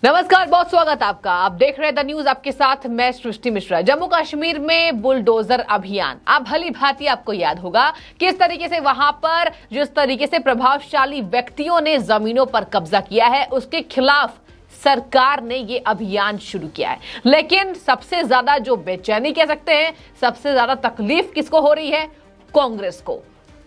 नमस्कार, बहुत स्वागत आपका। आप देख रहे हैं द न्यूज, आपके साथ मैं सृष्टि मिश्रा। जम्मू कश्मीर में बुलडोजर अभियान, आप भली भांति आपको याद होगा किस तरीके से वहां पर जिस तरीके से प्रभावशाली व्यक्तियों ने जमीनों पर कब्जा किया है, उसके खिलाफ सरकार ने ये अभियान शुरू किया है। लेकिन सबसे ज्यादा जो बेचैनी कह सकते हैं, सबसे ज्यादा तकलीफ किसको हो रही है? कांग्रेस को,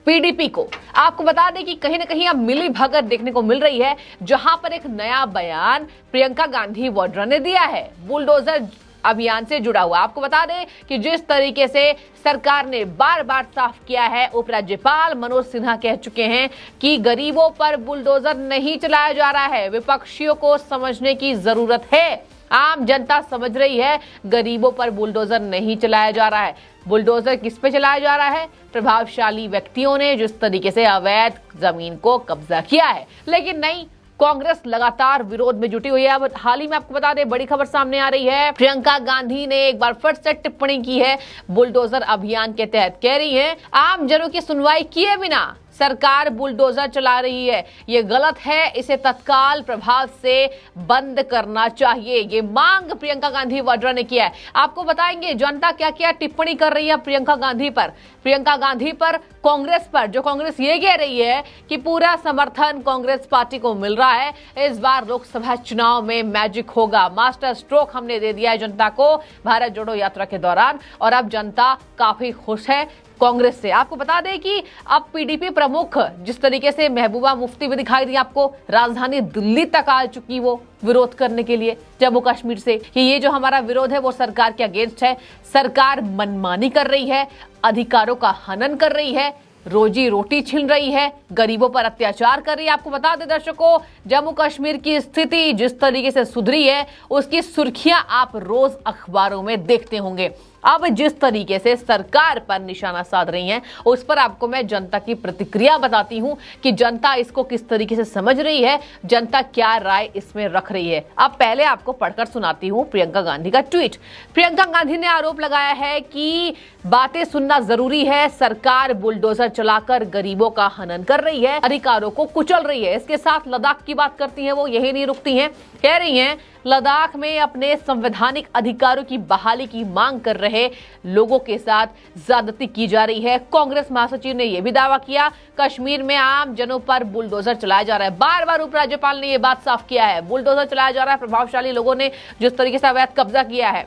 पीडीपी को। आपको बता दें कि कहीं ना कहीं अब मिली भगत देखने को मिल रही है, जहां पर एक नया बयान प्रियंका गांधी वाड्रा ने दिया है बुलडोजर अभियान से जुड़ा हुआ। आपको बता दें कि जिस तरीके से सरकार ने बार बार साफ किया है, उपराज्यपाल मनोज सिन्हा कह चुके हैं कि गरीबों पर बुलडोजर नहीं चलाया जा रहा है। विपक्षियों को समझने की जरूरत है। आम जनता समझ रही है गरीबों पर बुलडोजर नहीं चलाया जा रहा है। बुलडोजर किस पे चलाया जा रहा है? प्रभावशाली व्यक्तियों ने जिस तरीके से अवैध जमीन को कब्जा किया है। लेकिन नहीं, कांग्रेस लगातार विरोध में जुटी हुई है। अब हाल ही में आपको बता दें, बड़ी खबर सामने आ रही है। प्रियंका गांधी ने एक बार फिर से टिप्पणी की है बुलडोजर अभियान के तहत। कह रही है आम जनों की सुनवाई किए बिना सरकार बुलडोजर चला रही है, ये गलत है, इसे तत्काल प्रभाव से बंद करना चाहिए। ये मांग प्रियंका गांधी वाड्रा ने किया है। आपको बताएंगे जनता क्या क्या टिप्पणी कर रही है प्रियंका गांधी पर। प्रियंका गांधी पर, कांग्रेस पर, जो कांग्रेस ये कह रही है कि पूरा समर्थन कांग्रेस पार्टी को मिल रहा है, इस बार लोकसभा चुनाव में मैजिक होगा। मास्टर स्ट्रोक हमने दे दिया है जनता को भारत जोड़ो यात्रा के दौरान, और अब जनता काफी खुश है कांग्रेस से। आपको बता दें कि अब पीडीपी प्रमुख जिस तरीके से महबूबा मुफ्ती भी दिखाई दी आपको, राजधानी दिल्ली तक आ चुकी वो विरोध करने के लिए जम्मू कश्मीर से, कि ये जो हमारा विरोध है वो सरकार के अगेंस्ट है, सरकार मनमानी कर रही है, अधिकारों का हनन कर रही है, रोजी रोटी छीन रही है, गरीबों पर अत्याचार कर रही है। आपको बता दें दर्शकों, जम्मू कश्मीर की स्थिति जिस तरीके से सुधरी है, उसकी सुर्खियां आप रोज अखबारों में देखते होंगे। अब जिस तरीके से सरकार पर निशाना साध रही हैं, उस पर आपको मैं जनता की प्रतिक्रिया बताती हूं कि जनता इसको किस तरीके से समझ रही है, जनता क्या राय इसमें रख रही है। अब पहले आपको पढ़कर सुनाती हूं प्रियंका गांधी का ट्वीट। प्रियंका गांधी ने आरोप लगाया है कि बातें सुनना जरूरी है, सरकार बुलडोजर चलाकर गरीबों का हनन कर रही है, अधिकारों को कुचल रही है। इसके साथ लद्दाख की बात करती है वो, यही नहीं रुकती हैं। कह रही हैं लद्दाख में अपने संवैधानिक अधिकारों की बहाली की मांग कर रहे लोगों के साथ ज्यादती की जा रही है। कांग्रेस महासचिव ने यह भी दावा किया कश्मीर में आम जनों पर बुलडोजर चलाया जा रहा है। बार बार उपराज्यपाल ने यह बात साफ किया है, बुलडोजर चलाया जा रहा है, प्रभावशाली लोगों ने जिस तरीके से अवैध कब्जा किया है।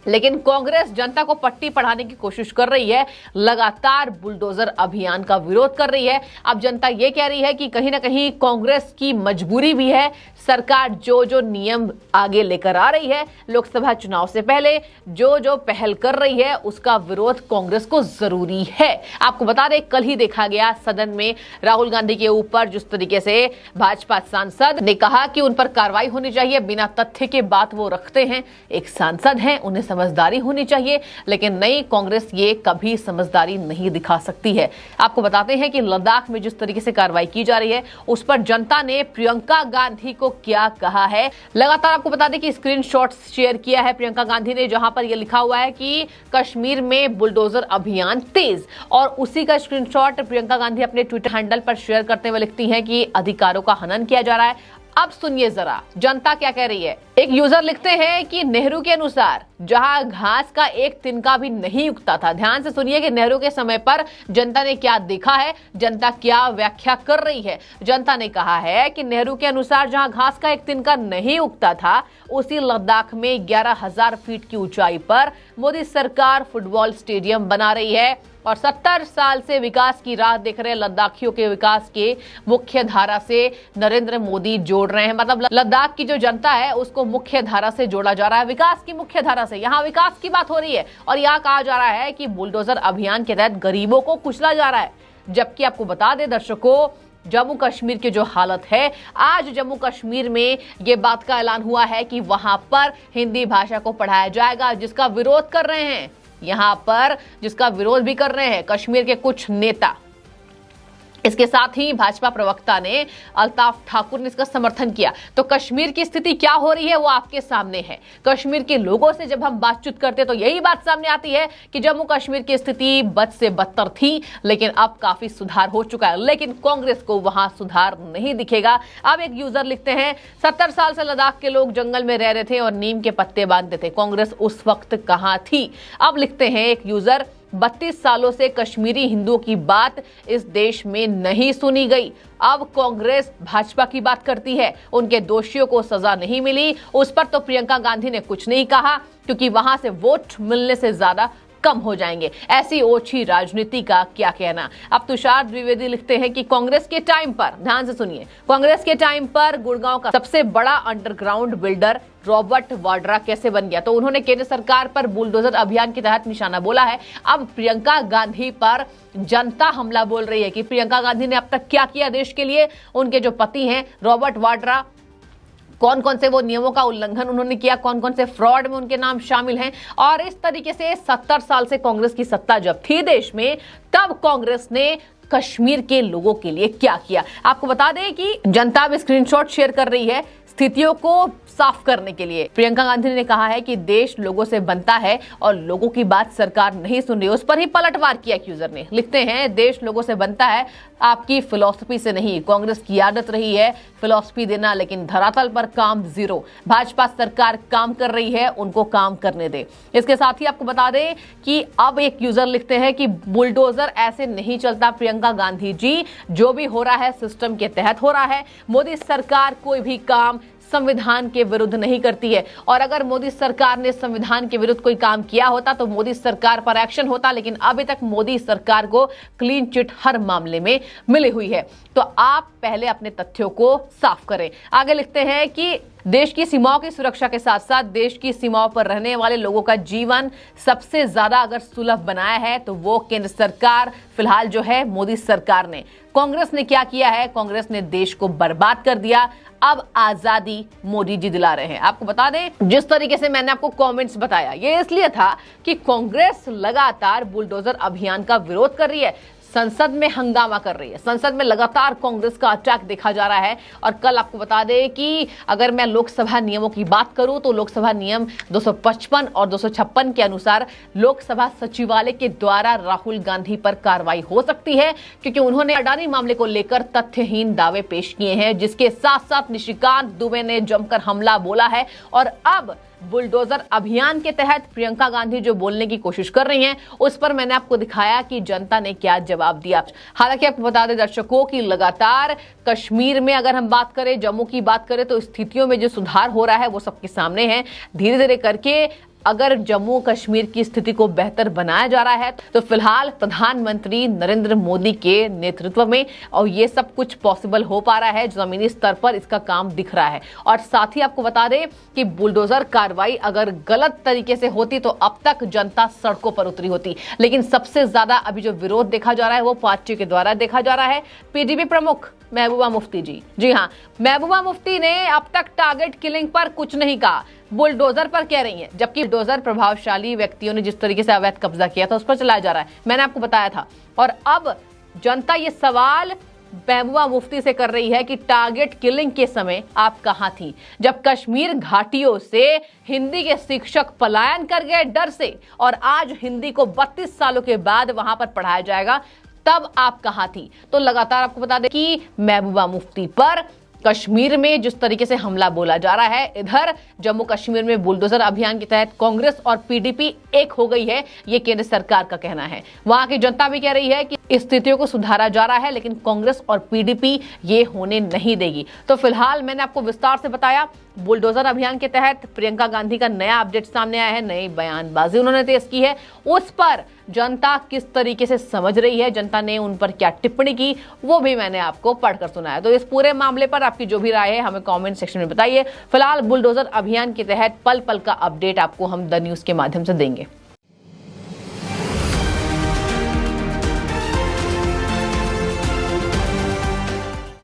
लेकिन कांग्रेस जनता को पट्टी पढ़ाने की कोशिश कर रही है, लगातार बुलडोजर अभियान का विरोध कर रही है। अब जनता ये कह रही है कि कहीं ना कहीं कांग्रेस की मजबूरी भी है, सरकार जो जो नियम आगे लेकर आ रही है, लोकसभा चुनाव से पहले जो जो पहल कर रही है, उसका विरोध कांग्रेस को जरूरी है। आपको बता दें, कल ही देखा गया सदन में राहुल गांधी के ऊपर जिस तरीके से भाजपा सांसद ने कहा कि उन पर कार्रवाई होनी चाहिए, बिना तथ्य के बात वो रखते हैं, एक सांसद हैं, उन्हें समझदारी होनी चाहिए। लेकिन नहीं, कांग्रेस ये कभी समझदारी नहीं दिखा सकती है। आपको बताते हैं कि लद्दाख में जिस तरीके से कार्रवाई की जा रही है, उस पर जनता ने प्रियंका गांधी को क्या कहा है, लगातार आपको बता दें कि स्क्रीनशॉट्स शेयर किया है प्रियंका गांधी ने, जहां पर यह लिखा हुआ है कि कश्मीर में बुलडोजर अभियान तेज, और उसी का स्क्रीनशॉट प्रियंका गांधी अपने ट्विटर हैंडल पर शेयर करते हुए लिखती हैं कि अधिकारों का हनन किया जा रहा है। अब सुनिए जरा जनता क्या कह रही है। एक यूजर लिखते हैं कि नेहरू के अनुसार जहां घास का एक तिनका भी नहीं उगता था। ध्यान से सुनिए कि नेहरू के समय पर जनता ने क्या देखा है, जनता क्या व्याख्या कर रही है। जनता ने कहा है कि नेहरू के अनुसार जहां घास का एक तिनका नहीं उगता था, उसी लद्दाख में 11,000 फीट की ऊंचाई पर मोदी सरकार फुटबॉल स्टेडियम बना रही है, और 70 साल से विकास की राह देख रहे लद्दाखियों के विकास के मुख्य धारा से नरेंद्र मोदी जोड़ रहे हैं। मतलब लद्दाख की जो जनता है उसको मुख्य धारा से जोड़ा जा रहा है, विकास की मुख्य धारा से। यहाँ विकास की बात हो रही है, और यहाँ कहा जा रहा है कि बुलडोजर अभियान के तहत गरीबों को कुचला जा रहा है। जबकि आपको बता दें दर्शकों, जम्मू कश्मीर की जो हालत है, आज जम्मू कश्मीर में ये बात का ऐलान हुआ है कि वहां पर हिंदी भाषा को पढ़ाया जाएगा, जिसका विरोध कर रहे हैं, यहां पर जिसका विरोध भी कर रहे हैं कश्मीर के कुछ नेता। इसके साथ ही भाजपा प्रवक्ता ने अल्ताफ ठाकुर ने इसका समर्थन किया। तो कश्मीर की स्थिति क्या हो रही है वो आपके सामने है। कश्मीर के लोगों से जब हम बातचीत करते तो यही बात सामने आती है कि जम्मू कश्मीर की स्थिति बद से बदतर थी, लेकिन अब काफी सुधार हो चुका है। लेकिन कांग्रेस को वहां सुधार नहीं दिखेगा। अब एक यूजर लिखते हैं, 70 साल से लद्दाख के लोग जंगल में रह रहे थे और नीम के पत्ते बांधते थे, कांग्रेस उस वक्त कहां थी। अब लिखते हैं एक यूजर, 32 सालों से कश्मीरी हिंदुओं की बात इस देश में नहीं सुनी गई। अब कांग्रेस भाजपा की बात करती है। उनके दोषियों को सजा नहीं मिली, उस पर तो प्रियंका गांधी ने कुछ नहीं कहा, क्योंकि वहां से वोट मिलने से ज्यादा कम हो जाएंगे। ऐसी ओछी राजनीति का क्या कहना। अब तुषार द्विवेदी लिखते हैं कि कांग्रेस के टाइम पर, ध्यान से सुनिए, कांग्रेस के टाइम पर गुड़गांव का सबसे बड़ा अंडरग्राउंड बिल्डर रॉबर्ट वाड्रा कैसे बन गया। तो उन्होंने केंद्र सरकार पर बुलडोजर अभियान के तहत निशाना बोला है। अब प्रियंका गांधी पर जनता हमला बोल रही है कि प्रियंका गांधी ने अब तक क्या किया देश के लिए। उनके जो पति हैं रॉबर्ट वाड्रा, कौन कौन से वो नियमों का उल्लंघन उन्होंने किया, कौन कौन से फ्रॉड में उनके नाम शामिल हैं। और इस तरीके से 70 साल से कांग्रेस की सत्ता जब थी देश में, तब कांग्रेस ने कश्मीर के लोगों के लिए क्या किया। आपको बता दें कि जनता अब स्क्रीनशॉट शेयर कर रही है स्थितियों को साफ करने के लिए। प्रियंका गांधी ने कहा है कि देश लोगों से बनता है और लोगों की बात सरकार नहीं सुन रही। उस पर ही पलटवार किया यूजर ने। लिखते हैं, देश लोगों से बनता है, आपकी फिलॉसफी से नहीं। कांग्रेस की आदत रही है फिलॉसफी देना, लेकिन धरातल पर काम जीरो। भाजपा सरकार काम कर रही है, उनको काम करने दे। इसके साथ ही आपको बता दें कि अब एक यूजर लिखते हैं कि बुलडोजर ऐसे नहीं चलता प्रियंका गांधी जी, जो भी हो रहा है सिस्टम के तहत हो रहा है। मोदी सरकार कोई भी काम संविधान के विरुद्ध नहीं करती है, और अगर मोदी सरकार ने संविधान के विरुद्ध कोई काम किया होता तो मोदी सरकार पर एक्शन होता, लेकिन अभी तक मोदी सरकार को क्लीन चिट हर मामले में मिली हुई है। तो आप पहले अपने तथ्यों को साफ करें। आगे लिखते हैं कि देश की सीमाओं की सुरक्षा के साथ साथ देश की सीमाओं पर रहने वाले लोगों का जीवन सबसे ज्यादा अगर सुलभ बनाया है तो वो केंद्र सरकार फिलहाल जो है मोदी सरकार ने। कांग्रेस ने क्या किया है? कांग्रेस ने देश को बर्बाद कर दिया। अब आजादी मोदी जी दिला रहे हैं। आपको बता दें, जिस तरीके से मैंने आपको कमेंट्स बताया, ये इसलिए था कि कांग्रेस लगातार बुलडोजर अभियान का विरोध कर रही है, संसद में हंगामा कर रही है। संसद में लगातार कांग्रेस का अटैक देखा जा रहा है। और कल आपको बता दें कि अगर मैं लोकसभा नियमों की बात करूं तो लोकसभा नियम 255 और 256 के अनुसार लोकसभा सचिवालय के द्वारा राहुल गांधी पर कार्रवाई हो सकती है, क्योंकि उन्होंने अडानी मामले को लेकर तथ्यहीन दावे पेश किए हैं, जिसके साथ साथ निशिकांत दुबे ने जमकर हमला बोला है। और अब बुलडोजर अभियान के तहत प्रियंका गांधी जो बोलने की कोशिश कर रही हैं, उस पर मैंने आपको दिखाया कि जनता ने क्या जवाब दिया। हालांकि आपको बता दें दर्शकों कि लगातार कश्मीर में अगर हम बात करें, जम्मू की बात करें, तो स्थितियों में जो सुधार हो रहा है वो सबके सामने है। धीरे धीरे करके अगर जम्मू कश्मीर की स्थिति को बेहतर बनाया जा रहा है तो फिलहाल प्रधानमंत्री नरेंद्र मोदी के नेतृत्व में और ये सब कुछ पॉसिबल हो पा रहा है। जमीनी स्तर पर इसका काम दिख रहा है। और साथ ही आपको बता दें कि बुलडोजर कार्रवाई अगर गलत तरीके से होती तो अब तक जनता सड़कों पर उतरी होती। लेकिन सबसे ज्यादा अभी जो विरोध देखा जा रहा है वो पार्टी के द्वारा देखा जा रहा है। पीडीपी प्रमुख महबूबा मुफ्ती जी हाँ, महबूबा मुफ्ती ने अब तक टारगेट किलिंग पर कुछ नहीं कहा, बुलडोजर पर कह रही हैं। जबकि बुलडोजर प्रभावशाली व्यक्तियों ने जिस तरीके से अवैध कब्जा किया था उस पर चलाया जा रहा है, मैंने आपको बताया था। और अब जनता ये सवाल महबूबा मुफ्ती से कर रही है कि टारगेट किलिंग के समय आप कहां थी, जब कश्मीर घाटियों से हिंदी के शिक्षक पलायन कर गए डर से, और आज हिंदी को 32 सालों के बाद वहां पर पढ़ाया जाएगा, तब आप कहां थी। तो लगातार आपको बता दें कि महबूबा मुफ्ती पर कश्मीर में जिस तरीके से हमला बोला जा रहा है, इधर जम्मू कश्मीर में बुलडोजर अभियान के तहत कांग्रेस और पीडीपी एक हो गई है, ये केंद्र सरकार का कहना है। वहां की जनता भी कह रही है कि स्थितियों को सुधारा जा रहा है, लेकिन कांग्रेस और पीडीपी ये होने नहीं देगी। तो फिलहाल मैंने आपको विस्तार से बताया, बुलडोजर अभियान के तहत प्रियंका गांधी का नया अपडेट सामने आया है, नई बयानबाजी उन्होंने तेज की है। उस पर जनता किस तरीके से समझ रही है, जनता ने उन पर क्या टिप्पणी की, वो भी मैंने आपको पढ़कर सुनाया। तो इस पूरे मामले पर आपकी जो भी राय है हमें कमेंट सेक्शन में बताइए। फिलहाल बुलडोजर अभियान के तहत पल पल का अपडेट आपको हम द न्यूज के माध्यम से देंगे।